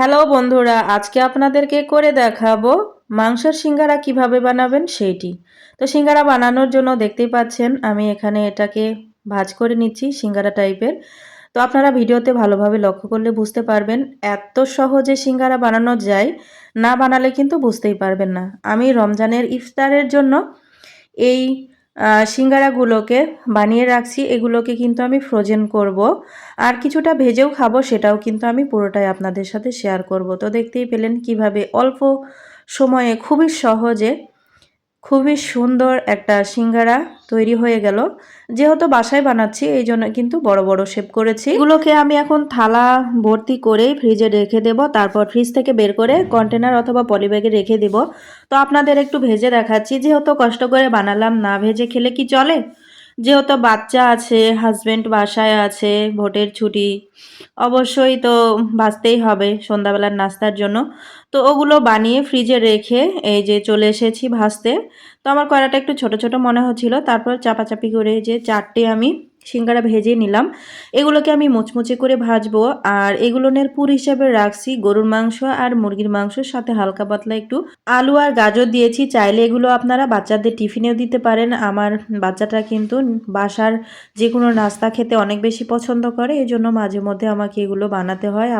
Hello বন্ধুরা, আজকে আপনাদেরকে করে দেখাবো মাংসের সিঙ্গারা কিভাবে বানাবেন সেইটি। তো সিঙ্গারা বানানোর জন্য দেখতেই পাচ্ছেন আমি এখানে এটাকে ভাজ করে নিচ্ছি সিঙ্গারা টাইপের। তো আপনারা ভিডিওতে ভালোভাবে লক্ষ্য করলে বুঝতে পারবেন এত সহজে সিঙ্গারা বানানো যায়, না বানালে কিন্তু বুঝতেই পারবেন না। আমি রমজানের ইফতারের জন্য এই সিঙ্গারাগুলোকে বানিয়ে রাখছি। এগুলোকে কিন্তু আমি ফ্রোজেন করব। আর কিছুটা ভেজেও খাবো, সেটাও কিন্তু আমি পুরোটাই আপনাদের সাথে শেয়ার করব। তো দেখতেই পেলেন কিভাবে অল্প সময়ে খুবই সহজে খুবই সুন্দর একটা সিঙ্গারা তৈরি হয়ে গেল। যেহেতু বাসায় বানাচ্ছি এই জন্য কিন্তু বড় বড় শেপ করেছি। এগুলোকে আমি এখন থালা ভর্তি করেই ফ্রিজে রেখে দেব। তারপর ফ্রিজ থেকে বের করে কন্টেনার অথবা পলিব্যাগে রেখে দেব। তো আপনাদের একটু ভেজে দেখাচ্ছি, যেহেতু কষ্ট করে বানালাম, না ভেজে খেলে কি চলে? যেহেতু বাচ্চা আছে, হাজবেন্ড বাসায় আছে, ভোটের ছুটি, অবশ্যই তো ভাজতেই হবে সন্ধ্যাবেলার নাস্তার জন্য। তো ওগুলো বানিয়ে ফ্রিজে রেখে এই যে চলে এসেছি ভাজতে। তো আমার কড়াটা একটু ছোট ছোট মনে হচ্ছিল, তারপর চাপাচাপি করে যে 4টে আমি সিঙ্গারা ভেজে নিলাম। এগুলোকে আমি মুচমুচে করে ভাজবো। আর এগুলোর পুর হিসাবে রাখছি গরুর মাংস আর মুরগির মাংসের সাথে হালকা পাতলা একটু আলু আর গাজর দিয়েছি। চাইলে এগুলো আপনারা বাচ্চাদের টিফিনেও দিতে পারেন। আমার বাচ্চাটা কিন্তু বাসার যে কোনো নাস্তা খেতে অনেক বেশি পছন্দ করে, এই জন্য মাঝে মধ্যে আমাকে এগুলো বানাতে হয়।